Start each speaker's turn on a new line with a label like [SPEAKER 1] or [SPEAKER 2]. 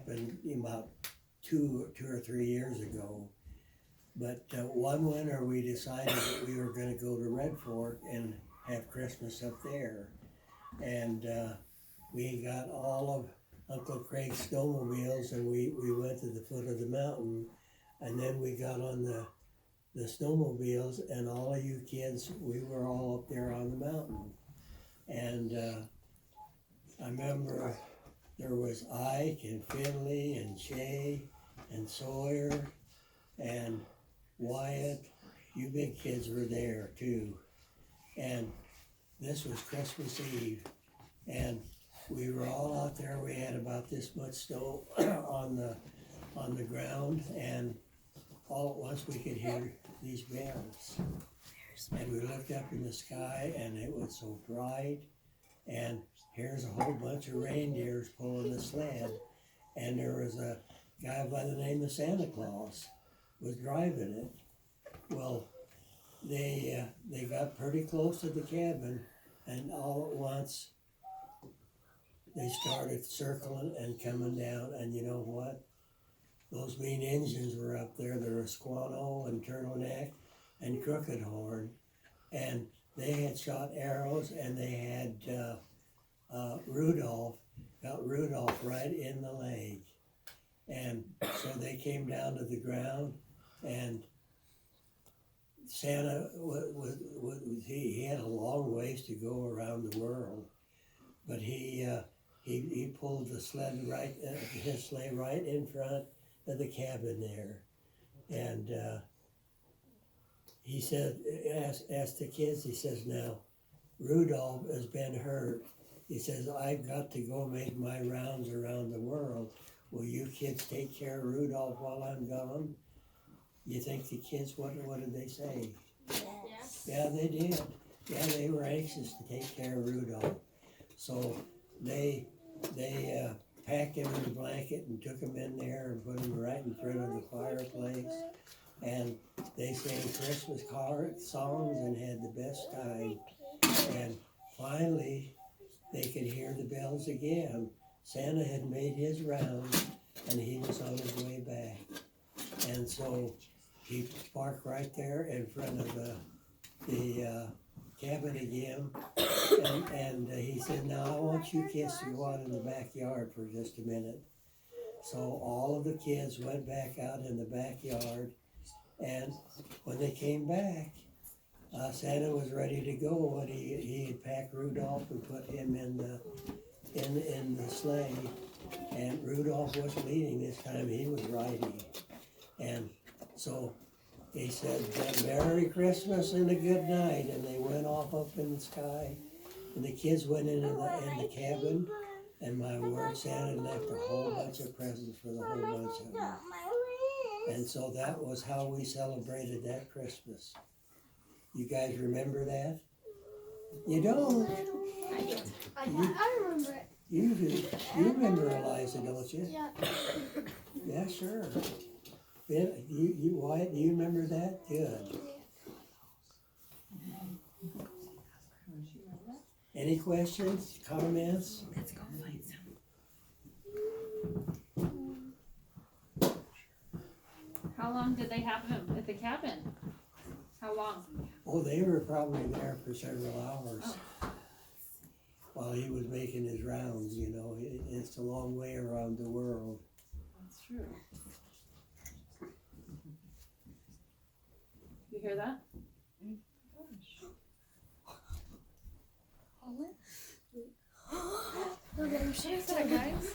[SPEAKER 1] happened about two or 3 years ago. But one winter we decided that we were gonna go to Red Fork and have Christmas up there. And we got all of Uncle Craig's snowmobiles and we went to the foot of the mountain. And then we got on the snowmobiles and all of you kids, we were all up there on the mountain. And I remember there was Ike and Finley and Shay and Sawyer and Wyatt. You big kids were there too. And this was Christmas Eve. And we were all out there. We had about this much snow on the ground, and all at once we could hear these bells. And we looked up in the sky and it was so bright, and here's a whole bunch of reindeers pulling the sled, and there was a guy by the name of Santa Claus was driving it. Well, they got pretty close to the cabin, and all at once they started circling and coming down, and you know what? Those mean engines were up there. There was Squano and Turtleneck and Crooked Horn, and they had shot arrows, and they had got Rudolph right in the leg. And so they came down to the ground, and Santa he had a long ways to go around the world, but he pulled the sled his sleigh right in front of the cabin there, and he said, asked the kids, he says, now Rudolph has been hurt. He says, I've got to go make my rounds around the world. Will you kids take care of Rudolph while I'm gone? You think the kids, what did they say?
[SPEAKER 2] Yes.
[SPEAKER 1] Yeah, they did. Yeah, they were anxious to take care of Rudolph. So they packed him in a blanket and took him in there and put him right in front of the fireplace. And they sang Christmas songs and had the best time. And finally, they could hear the bells again. Santa had made his rounds and he was on his way back. And so he parked right there in front of the cabin again. And he said, now I want you kids to go out in the backyard for just a minute. So all of the kids went back out in the backyard. And when they came back, Santa was ready to go, and he had packed Rudolph and put him in the sleigh. And Rudolph was leading this time; he was riding. And so he said, "Merry Christmas and a good night." And they went off up in the sky, and the kids went in the cabin. And my word, Santa left a whole bunch of presents for the whole bunch of them. And so that was how we celebrated that Christmas. You guys remember that? You don't?
[SPEAKER 2] I remember it.
[SPEAKER 1] You do. You remember Eliza, don't you?
[SPEAKER 2] Yeah.
[SPEAKER 1] Yeah, sure. Wyatt, do you remember that? Good. Any questions, comments?
[SPEAKER 3] Let's go find some.
[SPEAKER 4] How long did they have him at the cabin? How long?
[SPEAKER 1] Oh, they were probably there for several hours while he was making his rounds, you know. It's a long way around the world.
[SPEAKER 4] That's true. You hear that?
[SPEAKER 2] We're getting shit, guys.